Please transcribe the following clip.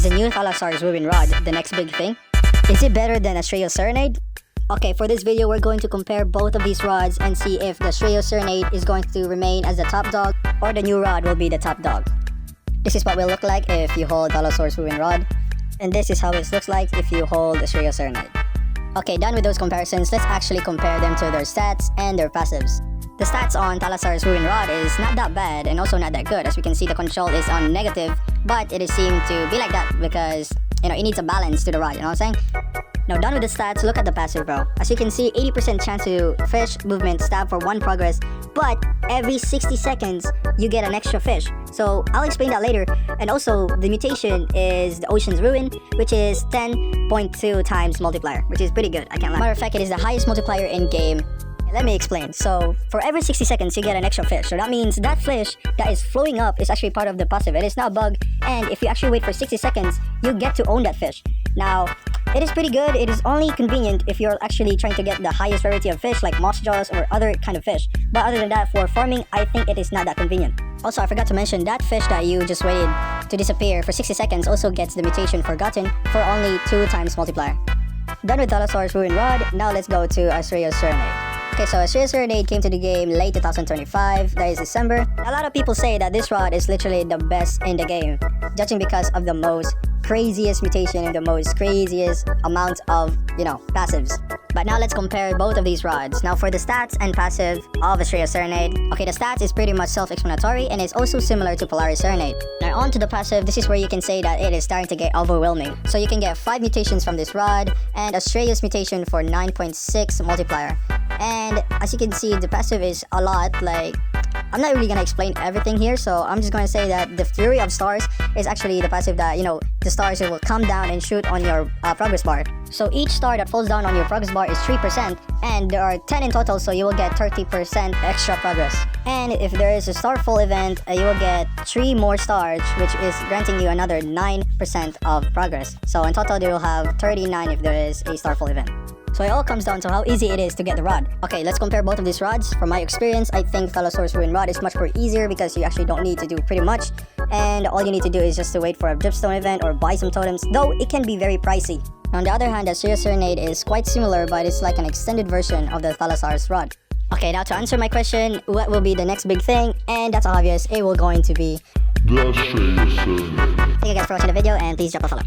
the new Thalassar's Ruin Rod the next big thing? Is it better than Astraeus Serenade? Okay, for this video, we're going to compare both of these rods and see if the Astraeus Serenade is going to remain as the top dog or the new rod will be the top dog. This is what it will look like if you hold Thalassar's Ruin Rod, and this is how it looks like if you hold Astraeus Serenade. Okay, done with those comparisons, let's actually compare them to their stats and their passives. The stats on Thalassar's Ruin Rod is not that bad and also not that good. As we can see, the control is on negative, but it is seemed to be like that because, it needs a balance to the rod, you know what I'm saying? Now, done with the stats, look at the passive, bro. As you can see, 80% chance to fish, movement, stab for 1 progress, but every 60 seconds, you get an extra fish. So, I'll explain that later. And also, the mutation is the Ocean's Ruin, which is 10.2 times multiplier, which is pretty good, I can't lie. Matter of fact, it is the highest multiplier in game. Let me explain. So, for every 60 seconds, you get an extra fish. So that means that fish that is flowing up is actually part of the passive. It is not a bug. And if you actually wait for 60 seconds, you get to own that fish. Now, it is pretty good. It is only convenient if you're actually trying to get the highest variety of fish like moss jaws or other kind of fish. But other than that, for farming, I think it is not that convenient. Also, I forgot to mention that fish that you just waited to disappear for 60 seconds also gets the mutation Forgotten for only 2 times multiplier. Done with Thalassar's Ruin Rod, now let's go to Astraeus Serenade. Okay, so Astraeus Serenade came to the game late 2025, that is December. A lot of people say that this rod is literally the best in the game, judging because of the most craziest mutation and the most craziest amount of, passives. But now let's compare both of these rods. Now for the stats and passive of Astraeus Serenade, okay, the stats is pretty much self-explanatory and it's also similar to Polaris Serenade. Now on to the passive, this is where you can say that it is starting to get overwhelming. So you can get 5 mutations from this rod and Astraeus mutation for 9.6 multiplier. And as you can see, the passive is a lot. I'm not really gonna explain everything here, so I'm just gonna say that the Fury of Stars is actually the passive that, the stars will come down and shoot on your progress bar. So each star that falls down on your progress bar is 3%, and there are 10 in total, so you will get 30% extra progress. And if there is a Starfall event, you will get 3 more stars, which is granting you another 9% of progress. So in total, you will have 39 if there is a Starfall event. So it all comes down to how easy it is to get the rod. Okay, let's compare both of these rods. From my experience, I think Thalassar's Ruin Rod is much more easier because you actually don't need to do pretty much. And all you need to do is just to wait for a dripstone event or buy some totems, though it can be very pricey. On the other hand, the Astraeus Serenade is quite similar, but it's like an extended version of the Thalassar's rod. Okay, now to answer my question, what will be the next big thing? And that's obvious, it will going to be the Astraeus Serenade. Thank you guys for watching the video and please drop a follow.